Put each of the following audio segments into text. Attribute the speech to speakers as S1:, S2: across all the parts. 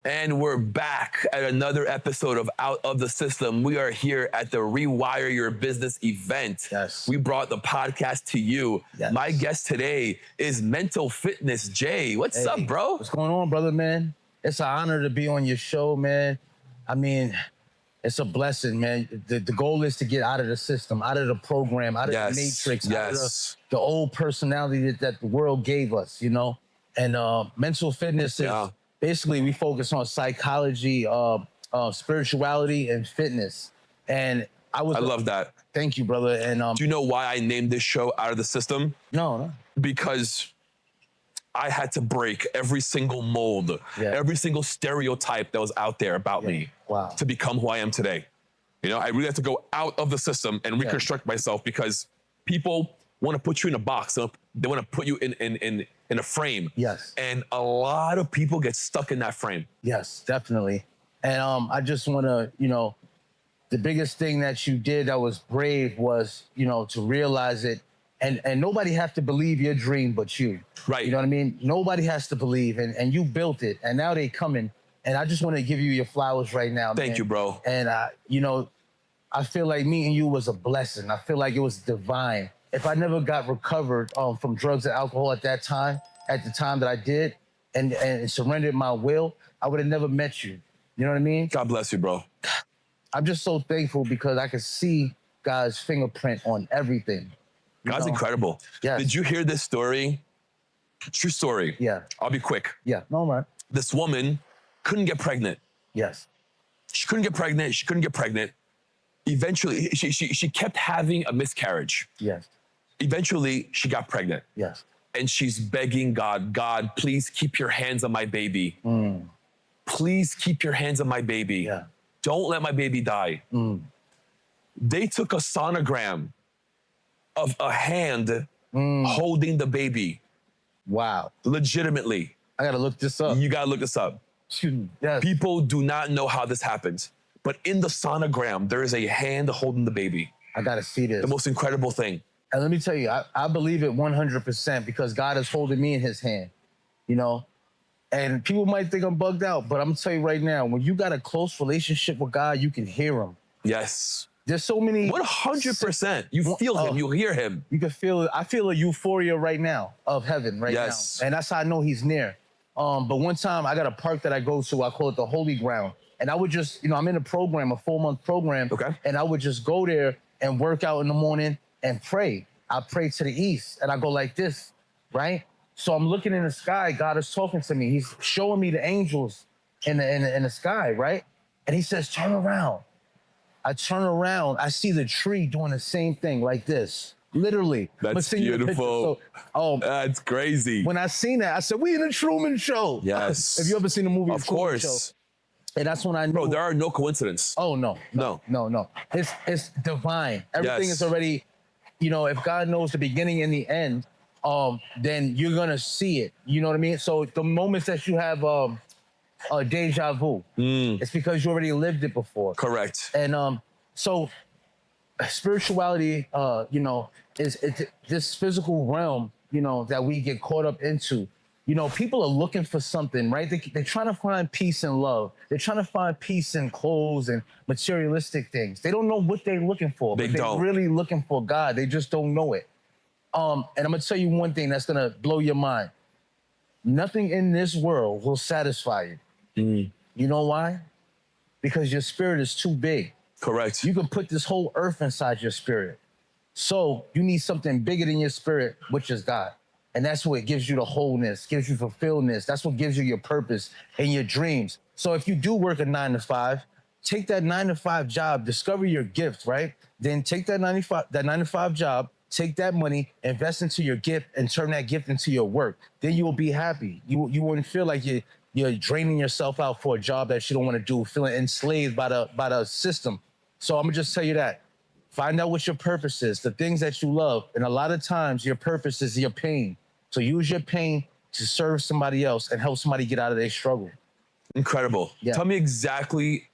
S1: And we're back at another episode of Out of the System. We are here at the Rewire Your Business event.
S2: Yes.
S1: We brought the podcast to you.
S2: Yes.
S1: My guest today is Mental Fitness Jay. What's up, bro?
S2: What's going on, brother, man? It's an honor to be on your show, man. I mean, it's a blessing, man. The goal is to get out of the system, out of the program, out of the matrix, out of the old personality that the world gave us, you know? And mental fitness is... Basically, we focus on psychology, spirituality, and fitness. And I
S1: love that.
S2: Thank you, brother. And
S1: do you know why I named this show Out of the System?
S2: No.
S1: Because I had to break every single mold, every single stereotype that was out there about me to become who I am today. You know, I really had to go out of the system and reconstruct myself, because people want to put you in a box. They want to put you in a frame.
S2: Yes.
S1: And a lot of people get stuck in that frame.
S2: Yes, definitely. And I just want to, the biggest thing that you did that was brave was, to realize it. And nobody has to believe your dream but you.
S1: Right.
S2: You know what I mean? Nobody has to believe, and you built it. And now they coming. And I just want to give you your flowers right now.
S1: Thank you, bro.
S2: And, I feel like meeting you was a blessing. I feel like it was divine. If I never got recovered from drugs and alcohol at the time that I did, and surrendered my will, I would have never met you. You know what I mean?
S1: God bless you, bro.
S2: I'm just so thankful because I can see God's fingerprint on everything.
S1: God's incredible.
S2: Yes.
S1: Did you hear this story? True story.
S2: Yeah.
S1: I'll be quick.
S2: Yeah. No, man.
S1: This woman couldn't get pregnant.
S2: Yes.
S1: She couldn't get pregnant. Eventually, she kept having a miscarriage.
S2: Yes.
S1: Eventually, she got pregnant.
S2: Yes.
S1: And she's begging God, please keep your hands on my baby. Please keep your hands on my baby.
S2: Yeah.
S1: Don't let my baby die. They took a sonogram of a hand holding the baby.
S2: Wow.
S1: Legitimately.
S2: I got to look this up.
S1: You got to look this up.
S2: Yes.
S1: People do not know how this happens, but in the sonogram, there is a hand holding the baby.
S2: I got to see this.
S1: The most incredible thing.
S2: And let me tell you, I believe it 100% because God is holding me in his hand, And people might think I'm bugged out, but I'm going to tell you right now, when you got a close relationship with God, you can hear him.
S1: Yes.
S2: There's so many...
S1: 100%. You feel him. You hear him.
S2: You can feel it. I feel a euphoria right now of heaven now. And that's how I know he's near. But one time, I got a park that I go to. I call it the Holy Ground. And I would just, I'm in a program, a 4-month program.
S1: Okay.
S2: And I would just go there and work out in the morning and pray. I pray to the east and I go like this, right? So I'm looking in the sky. God is talking to me. He's showing me the angels in the sky, right? And he says, turn around. I turn around. I see the tree doing the same thing like this, literally.
S1: That's beautiful. That's crazy.
S2: When I seen that, I said, we in the Truman Show.
S1: Yes.
S2: Have you ever seen the movie?
S1: Of course.
S2: And that's when I knew.
S1: Bro, there are no coincidences.
S2: Oh, no. It's divine. Everything is already, if God knows the beginning and the end, then you're going to see it. You know what I mean? So the moments that you have a deja vu, it's because you already lived it before.
S1: Correct.
S2: And so spirituality, is this physical realm, that we get caught up into. People are looking for something, right? They're trying to find peace in love. They're trying to find peace in clothes and materialistic things. They don't know what they're looking for. They're really looking for God. They just don't know it. And I'm going to tell you one thing that's going to blow your mind. Nothing in this world will satisfy you. You know why? Because your spirit is too big.
S1: Correct.
S2: You can put this whole earth inside your spirit. So you need something bigger than your spirit, which is God. And that's what gives you the wholeness, gives you fulfillment. That's what gives you your purpose and your dreams. So if you do work a 9 to 5, take that 9 to 5 job, discover your gift, right? Then take that 9 to 5 job, take that money, invest into your gift, and turn that gift into your work. Then you will be happy. You wouldn't feel like you're draining yourself out for a job that you don't want to do, feeling enslaved by the system. So I'm gonna just tell you that. Find out what your purpose is, the things that you love. And a lot of times your purpose is your pain. So use your pain to serve somebody else and help somebody get out of their struggle.
S1: Incredible. Yeah. Tell me exactly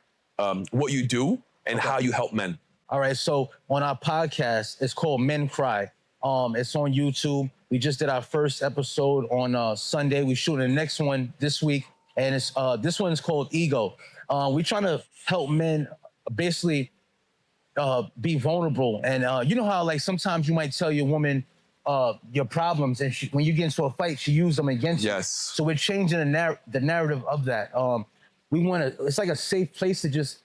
S1: what you do and how you help men.
S2: All right. So on our podcast, it's called Men Cry. It's on YouTube. We just did our first episode on Sunday. We're shooting the next one this week, and it's this one is called Ego. We're trying to help men basically be vulnerable. And you know how like sometimes you might tell your woman your problems, and when you get into a fight, she use them against you.
S1: Yes.
S2: So we're changing the narrative of that. We want to. It's like a safe place to just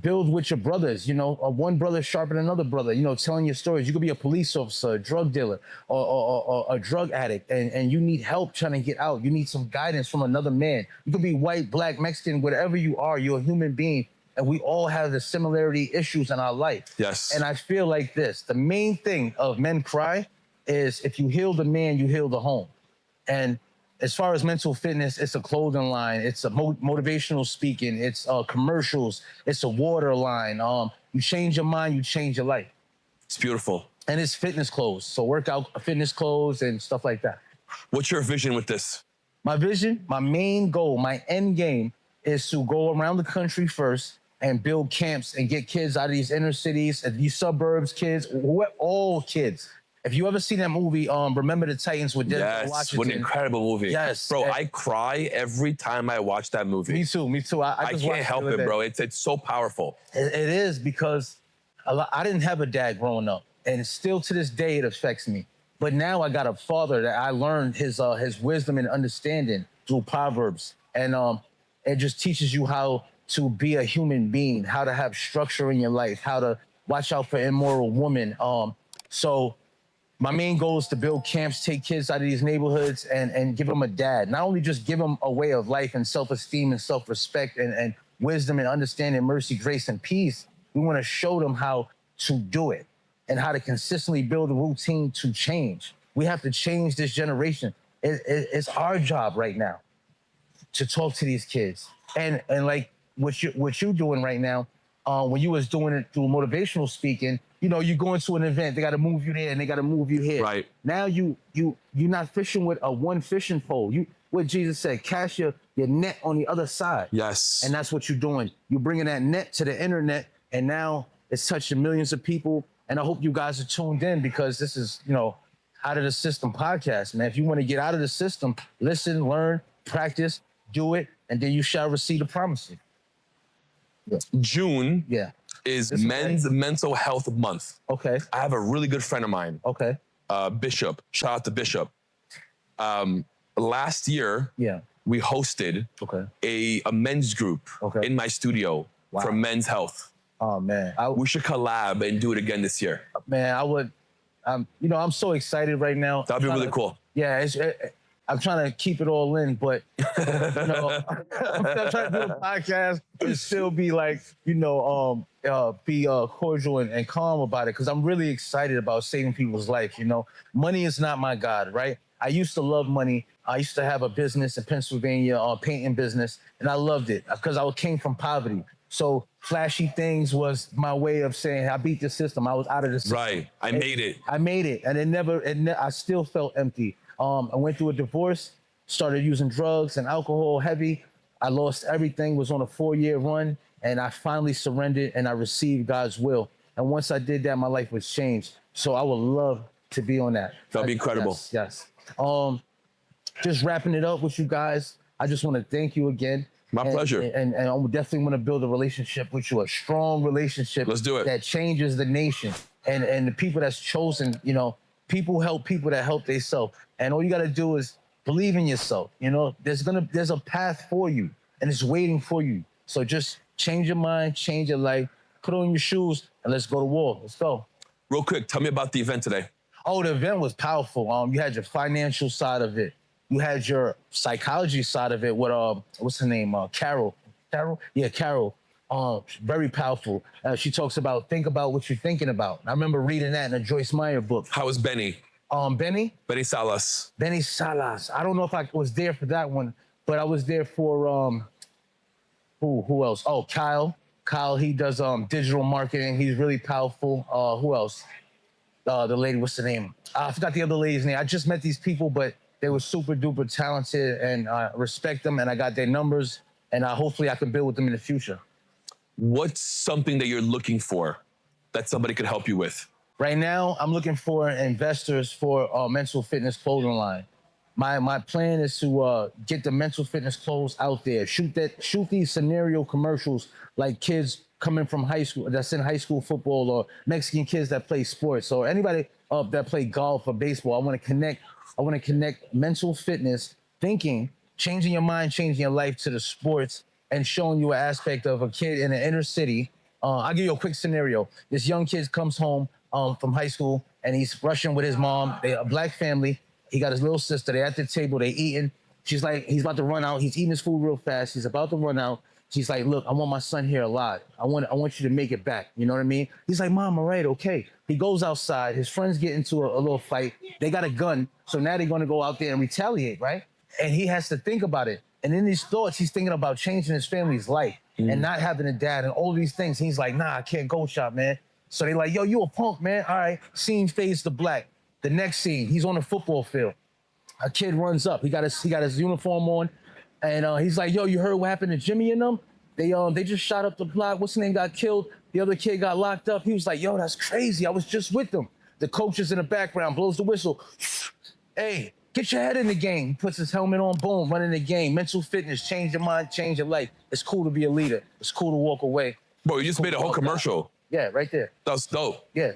S2: build with your brothers. You know, one brother sharpen another brother. You know, telling your stories. You could be a police officer, a drug dealer, or a drug addict, and you need help trying to get out. You need some guidance from another man. You could be white, black, Mexican, whatever you are. You're a human being. And we all have the similarity issues in our life.
S1: Yes.
S2: And I feel like this, the main thing of Men Cry is if you heal the man, you heal the home. And as far as mental fitness, it's a clothing line, it's a motivational speaking, it's commercials, it's a water line. You change your mind, you change your life.
S1: It's beautiful.
S2: And it's fitness clothes, so workout fitness clothes and stuff like that.
S1: What's your vision with this? My
S2: vision, my main goal, my end game is to go around the country first and build camps and get kids out of these inner cities, these suburbs, kids, all kids. If you ever seen that movie, Remember the Titans with Denzel Washington.
S1: What an incredible movie.
S2: Yes.
S1: Bro, I cry every time I watch that movie.
S2: Me too. I
S1: can't help it, bro. It's so powerful.
S2: It is because I didn't have a dad growing up, and still to this day it affects me. But now I got a father that I learned his wisdom and understanding through Proverbs. And it just teaches you how to be a human being, how to have structure in your life, how to watch out for immoral women. So my main goal is to build camps, take kids out of these neighborhoods and give them a dad. Not only just give them a way of life and self-esteem and self-respect and wisdom and understanding, mercy, grace, and peace. We want to show them how to do it and how to consistently build a routine to change. We have to change this generation. It's our job right now to talk to these kids. And like, what you're doing right now, when you was doing it through motivational speaking, you know, you go into an event, they got to move you there and they got to move you here.
S1: Right.
S2: Now you're not fishing with a one fishing pole. What Jesus said, cast your net on the other side.
S1: Yes.
S2: And that's what you're doing. You're bringing that net to the internet, and now it's touching millions of people. And I hope you guys are tuned in, because this is, you know, Out of the System podcast, man. If you want to get out of the system, listen, learn, practice, do it, and then you shall receive the promises.
S1: June is Men's Mental Health Month.
S2: Okay.
S1: I have a really good friend of mine.
S2: Okay.
S1: Bishop. Shout out to Bishop. Last year, we hosted a men's group in my studio for men's health.
S2: Oh man,
S1: we should collab and do it again this year.
S2: Man, I would. You know, I'm so excited right now.
S1: That'd be really cool.
S2: Yeah, I'm trying to keep it all in, but you know, I'm trying to do a podcast and still be like, you know, be cordial and calm about it, because I'm really excited about saving people's life. You know, money is not my God, right? I used to love money. I used to have a business in Pennsylvania, painting business, and I loved it because I came from poverty. So flashy things was my way of saying I beat the system. I was out of the system.
S1: Right, I made it.
S2: I made it, and I still felt empty. I went through a divorce, started using drugs and alcohol heavy. I lost everything, was on a 4-year run, and I finally surrendered and I received God's will. And once I did that, my life was changed. So I would love to be on that.
S1: That'd be incredible.
S2: Yes. Just wrapping it up with you guys, I just want to thank you again.
S1: My pleasure.
S2: And I definitely want to build a relationship with you, a strong relationship.
S1: Let's do it.
S2: That changes the nation. And the people that's chosen, you know, people help people that help themselves. And all you got to do is believe in yourself. You know, there's a path for you, and it's waiting for you. So just change your mind, change your life, put on your shoes, and let's go to war. Let's go.
S1: Real quick, tell me about the event today.
S2: Oh, the event was powerful. You had your financial side of it. You had your psychology side of it with what's her name? Carol. Carol? Yeah, Carol. Very powerful. She talks about think about what you're thinking about. I remember reading that in a Joyce Meyer book.
S1: How was Benny?
S2: Benny?
S1: Benny Salas.
S2: Benny Salas. I don't know if I was there for that one, but I was there for who else? Oh, Kyle. Kyle, he does digital marketing. He's really powerful. Who else? The lady, what's the name? I forgot the other lady's name. I just met these people, but they were super duper talented, and I respect them, and I got their numbers, and hopefully I can build with them in the future.
S1: What's something that you're looking for that somebody could help you with?
S2: Right now, I'm looking for investors for mental fitness clothing line. My plan is to get the mental fitness clothes out there. Shoot these scenario commercials like kids coming from high school that's in high school football, or Mexican kids that play sports, or anybody that play golf or baseball. I want to connect mental fitness thinking, changing your mind, changing your life to the sports, and showing you an aspect of a kid in the inner city. I'll give you a quick scenario. This young kid comes home from high school and he's rushing with his mom. They a black family. He got his little sister. They at the table. They eating. She's like, he's about to run out. He's eating his food real fast. He's about to run out. She's like, look, I want my son here alive. I want you to make it back. You know what I mean? He's like, Mom, all right, okay. He goes outside. His friends get into a little fight. They got a gun. So now they're going to go out there and retaliate, right? And he has to think about it. And in these thoughts, he's thinking about changing his family's life and not having a dad and all these things. He's like, nah, I can't go shop, man. So they like, yo, you a punk, man. All right. Scene fades to black. The next scene, he's on the football field. A kid runs up. He got his uniform on. And he's like, yo, you heard what happened to Jimmy and them? They just shot up the block. What's his name got killed? The other kid got locked up. He was like, yo, that's crazy. I was just with them. The coach is in the background, blows the whistle. Hey, get your head in the game. He puts his helmet on, boom, running the game. Mental fitness, change your mind, change your life. It's cool to be a leader. It's cool to walk away.
S1: Bro, you just made a whole commercial.
S2: Yeah, right there.
S1: That's dope.
S2: Yeah.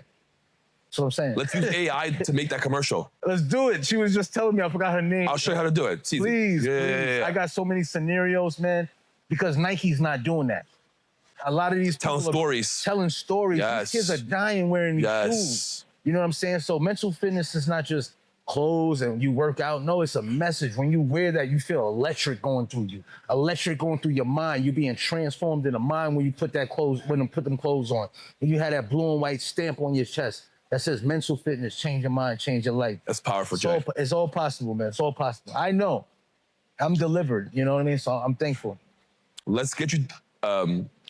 S2: That's what I'm saying.
S1: Let's use AI to make that commercial.
S2: Let's do it. She was just telling me, I forgot her name.
S1: I'll show you how to do it.
S2: Please, please. I got so many scenarios, man, because Nike's not doing that. A lot of these
S1: telling stories.
S2: Telling stories.
S1: Yes.
S2: These kids are dying wearing these shoes. You know what I'm saying? So mental fitness is not just clothes and you work out. No, it's a message. When you wear that, you feel electric going through you. Electric going through your mind. You're being transformed in the mind when you put them clothes on. And you have that blue and white stamp on your chest that says mental fitness, change your mind, change your life.
S1: That's powerful, Jay.
S2: It's all possible, man. It's all possible. I know. I'm delivered. You know what I mean? So I'm thankful.
S1: Let's get you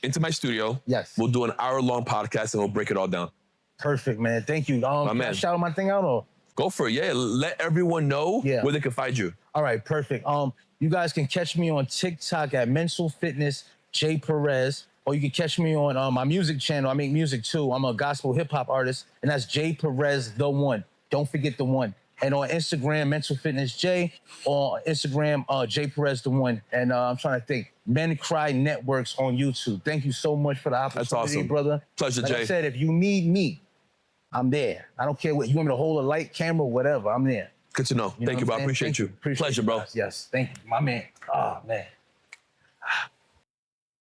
S1: into my studio.
S2: Yes.
S1: We'll do an hour-long podcast and we'll break it all down.
S2: Perfect, man. Thank you. Can I shout my thing out or?
S1: Go for it. Yeah. Let everyone know where they can find you.
S2: All right. Perfect. You guys can catch me on TikTok at Mental Fitness J Perez, or you can catch me on my music channel. I make music too. I'm a gospel hip hop artist, and that's J Perez the One. Don't forget the one. And on Instagram, Mental Fitness J, or Instagram, J Perez the One. And I'm trying to think. Men Cry Networks on YouTube. Thank you so much for the opportunity,
S1: that's awesome,
S2: brother.
S1: Pleasure,
S2: like
S1: Jay.
S2: I said, if you need me, I'm there. I don't care what you want me to hold a light, camera, whatever. I'm there.
S1: Good to know. Thank you, bro. I appreciate you. Pleasure, bro.
S2: Yes. Thank you, my man. Oh, man.